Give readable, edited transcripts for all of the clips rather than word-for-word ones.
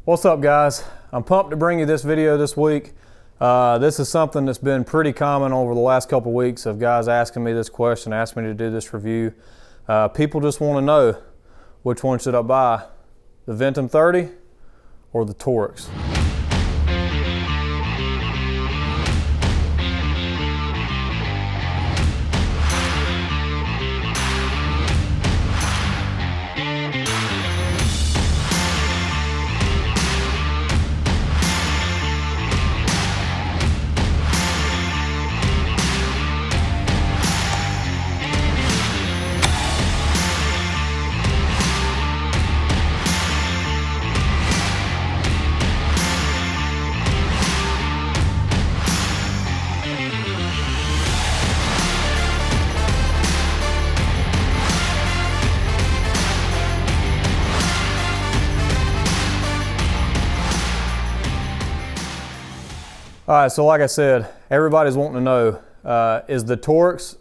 What's up, guys? I'm pumped to bring you this video this week. This is something that's been pretty common over the last couple weeks of guys asking me this question, asking me to do this review. People just want to know, which one should I buy? The VENTUM 30 or the TORREX? All right, so like I said, everybody's wanting to know, is the TORREX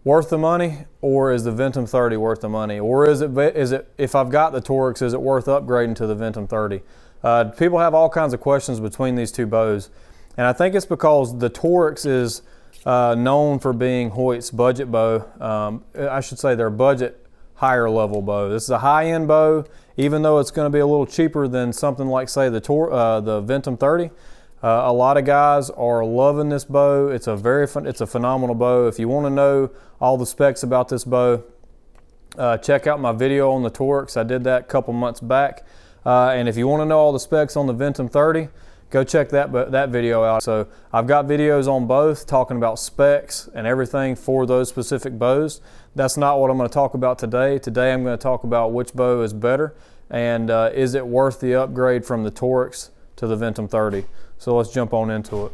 worth the money, or is the VENTUM 30 worth the money? Or is it if I've got the TORREX, is it worth upgrading to the VENTUM 30? People have all kinds of questions between these two bows. And I think it's because the TORREX is known for being HOYT's budget bow. I should say their budget higher level bow. This is a high-end bow, even though it's going to be a little cheaper than something like, say, the VENTUM 30. A lot of guys are loving this bow. It's a phenomenal bow. If you want to know all the specs about this bow, check out my video on the TORREX. I did that a couple months back. And if you want to know all the specs on the VENTUM 30, go check that video out. So I've got videos on both talking about specs and everything for those specific bows. That's not what I'm going to talk about today. Today I'm going to talk about which bow is better and is it worth the upgrade from the TORREX to the VENTUM 30. So let's jump on into it.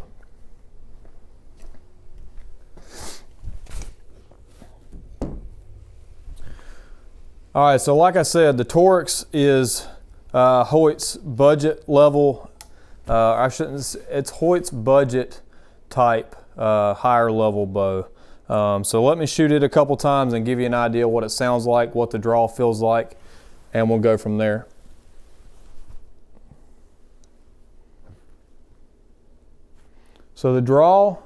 All right, so like I said, the TORREX is HOYT's budget level. It's HOYT's budget type higher level bow. So let me shoot it a couple times and give you an idea what it sounds like, what the draw feels like, and we'll go from there. So the draw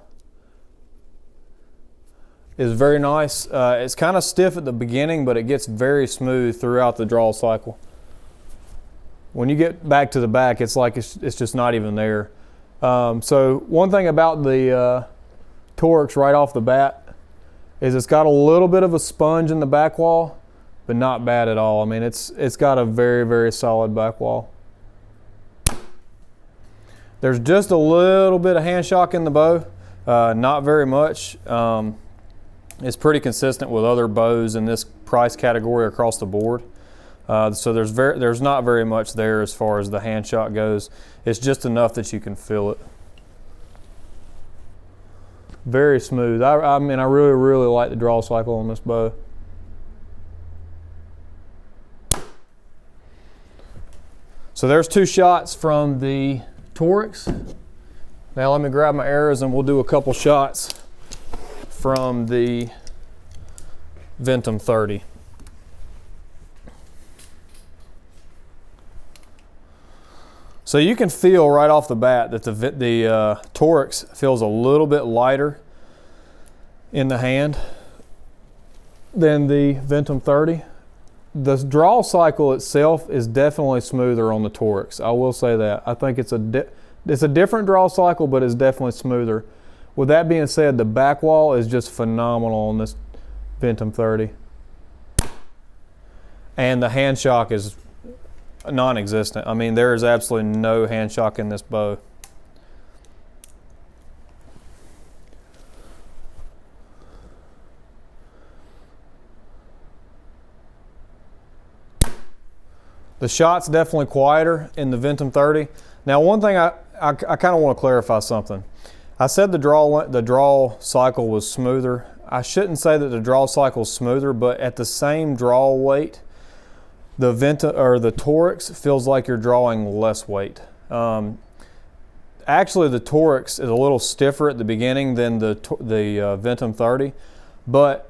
is very nice. It's kind of stiff at the beginning, but it gets very smooth throughout the draw cycle. When you get back to the back, it's like it's just not even there. So one thing about the TORREX right off the bat is it's got a little bit of a sponge in the back wall, but not bad at all. I mean, it's got a very, very solid back wall. There's just a little bit of hand shock in the bow, not very much. It's pretty consistent with other bows in this price category across the board. So there's not very much there as far as the hand shock goes. It's just enough that you can feel it. Very smooth. I mean, I really, really like the draw cycle on this bow. So there's two shots from the TORREX. Now let me grab my arrows and we'll do a couple shots from the VENTUM 30. So you can feel right off the bat that the TORREX feels a little bit lighter in the hand than the VENTUM 30. The draw cycle itself is definitely smoother on the TORREX. I will say that. I think it's a different draw cycle, but it's definitely smoother. With that being said, the back wall is just phenomenal on this VENTUM 30. And the hand shock is non-existent. I mean, there is absolutely no hand shock in this bow. The shot's definitely quieter in the VENTUM 30. Now, one thing I kind of want to clarify something. I said the draw cycle was smoother. I shouldn't say that the draw cycle is smoother, but at the same draw weight, the TORREX feels like you're drawing less weight. Actually, the TORREX is a little stiffer at the beginning than the VENTUM 30, but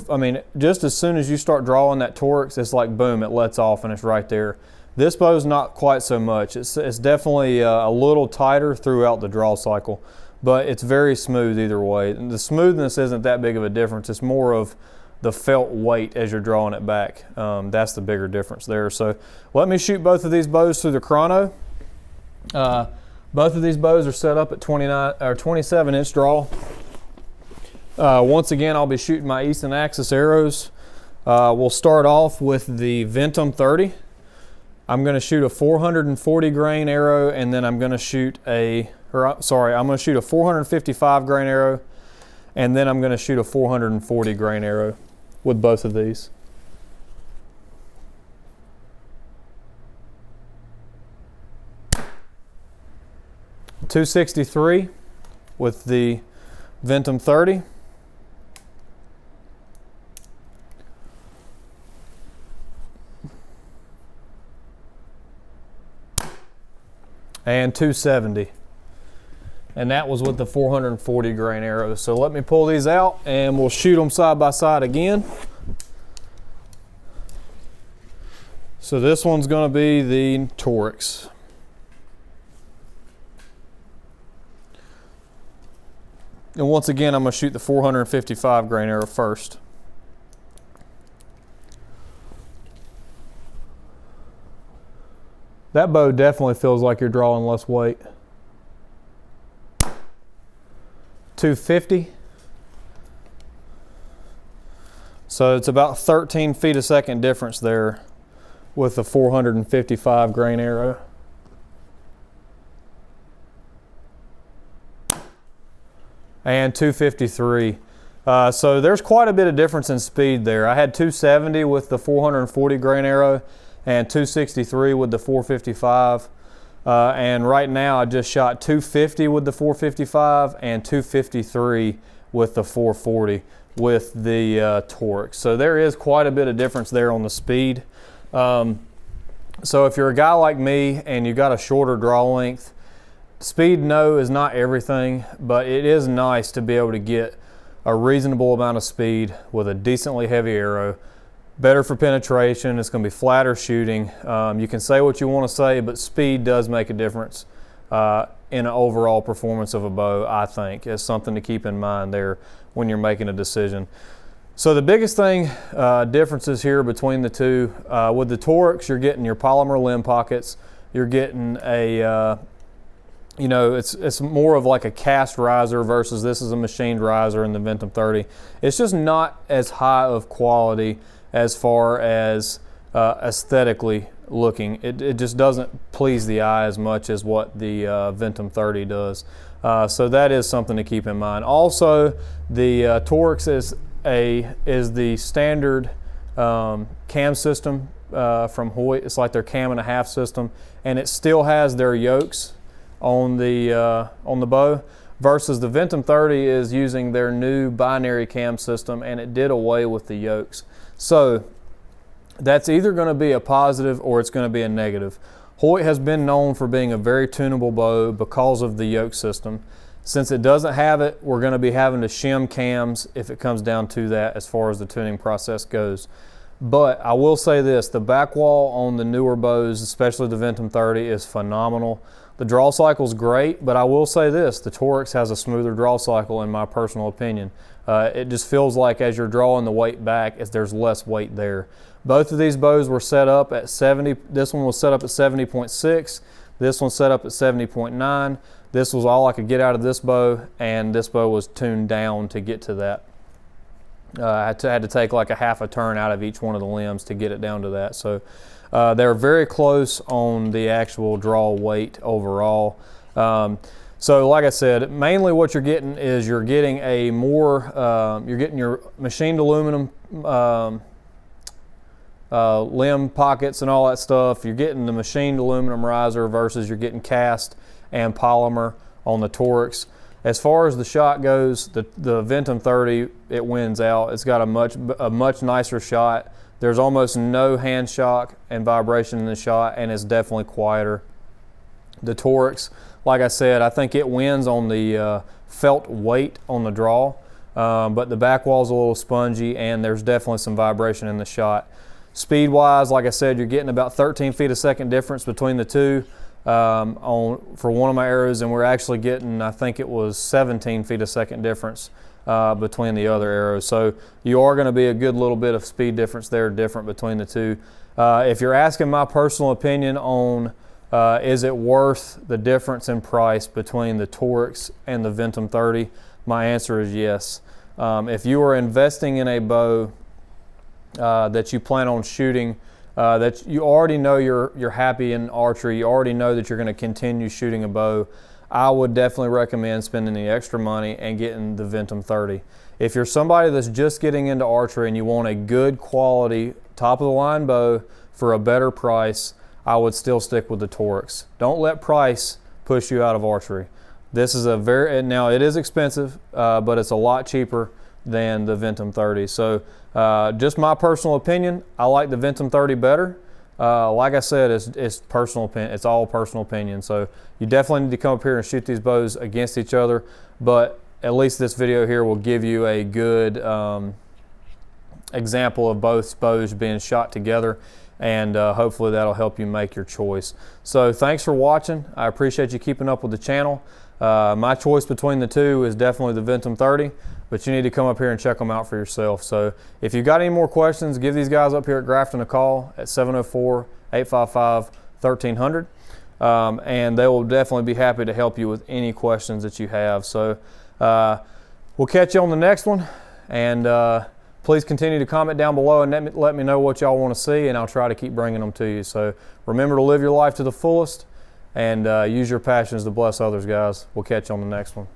I mean, just as soon as you start drawing that TORREX, it's like boom, it lets off and it's right there. This bow's not quite so much. It's definitely a little tighter throughout the draw cycle, but it's very smooth either way. And the smoothness isn't that big of a difference. It's more of the felt weight as you're drawing it back. That's the bigger difference there. So let me shoot both of these bows through the chrono. Both of these bows are set up at 29 or 27-inch draw. Once again, I'll be shooting my Easton Axis arrows. We'll start off with the VENTUM 30. I'm going to shoot a 440 grain arrow, and then I'm going to shoot I'm going to shoot a 455 grain arrow, and then I'm going to shoot a 440 grain arrow with both of these. .263 with the VENTUM 30. And .270, and that was with the 440 grain arrows. So let me pull these out and we'll shoot them side by side again. So this one's going to be the TORREX. And once again, I'm going to shoot the 455 grain arrow first. That bow definitely feels like you're drawing less weight. 250. So it's about 13 feet a second difference there with the 455 grain arrow. And 253. So there's quite a bit of difference in speed there. I had 270 with the 440 grain arrow and 263 with the 455. And right now I just shot 250 with the 455 and 253 with the 440 with the TORREX. So there is quite a bit of difference there on the speed. So if you're a guy like me and you got a shorter draw length, speed, no, is not everything, but it is nice to be able to get a reasonable amount of speed with a decently heavy arrow. Better for penetration, it's going to be flatter shooting. You can say what you want to say, but speed does make a difference in the overall performance of a bow, I think. It's something to keep in mind there when you're making a decision. So the biggest thing, differences here between the two, with the TORREX, you're getting your polymer limb pockets. You're getting a, you know, it's more of like a cast riser versus this is a machined riser in the VENTUM 30. It's just not as high of quality as far as aesthetically looking. It just doesn't please the eye as much as what the VENTUM 30 does. So that is something to keep in mind. Also, the TORREX is the standard cam system from HOYT. It's like their cam and a half system, and it still has their yokes on the bow, versus the VENTUM 30 is using their new binary cam system, and it did away with the yokes. So that's either going to be a positive or it's going to be a negative. HOYT has been known for being a very tunable bow because of the yoke system. Since it doesn't have it, we're going to be having to shim cams if it comes down to that as far as the tuning process goes. But I will say this, the back wall on the newer bows, especially the VENTUM 30, is phenomenal. The draw cycle is great, but I will say this, the TORREX has a smoother draw cycle in my personal opinion. It just feels like as you're drawing the weight back, there's less weight there. Both of these bows were set up at 70. This one was set up at 70.6. This one set up at 70.9. This was all I could get out of this bow, and this bow was tuned down to get to that. I had to take like a half a turn out of each one of the limbs to get it down to that. So they're very close on the actual draw weight overall. So like I said, mainly what you're getting is you're getting a more, you're getting your machined aluminum limb pockets and all that stuff. You're getting the machined aluminum riser versus you're getting cast and polymer on the TORREX. As far as the shot goes, the VENTUM 30, it wins out. It's got a much nicer shot. There's almost no hand shock and vibration in the shot, and it's definitely quieter. The TORREX, like I said, I think it wins on the felt weight on the draw, but the back wall's a little spongy, and there's definitely some vibration in the shot. Speed wise, like I said, you're getting about 13 feet a second difference between the two for one of my arrows, and we're actually getting, I think it was 17 feet a second difference between the other arrows. So you are going to be a good little bit of speed difference there, different between the two. If you're asking my personal opinion on is it worth the difference in price between the TORREX and the VENTUM 30, my answer is yes. If you are investing in a bow that you plan on shooting, that you already know you're happy in archery, you already know that you're going to continue shooting a bow, I would definitely recommend spending the extra money and getting the VENTUM 30. If you're somebody that's just getting into archery and you want a good quality, top of the line bow for a better price, I would still stick with the TORREX. Don't let price push you out of archery. This is now it is expensive, but it's a lot cheaper than the VENTUM 30. So just my personal opinion, I like the VENTUM 30 better. Like I said, it's personal opinion. It's all personal opinion. So you definitely need to come up here and shoot these bows against each other. But at least this video here will give you a good example of both bows being shot together, and hopefully that'll help you make your choice. So thanks for watching. I appreciate you keeping up with the channel. My choice between the two is definitely the VENTUM 30, but you need to come up here and check them out for yourself. So if you've got any more questions, give these guys up here at Grafton a call at 704-855-1300, and they will definitely be happy to help you with any questions that you have. So we'll catch you on the next one, and please continue to comment down below and let me know what y'all want to see, and I'll try to keep bringing them to you. So remember to live your life to the fullest, and use your passions to bless others, guys. We'll catch you on the next one.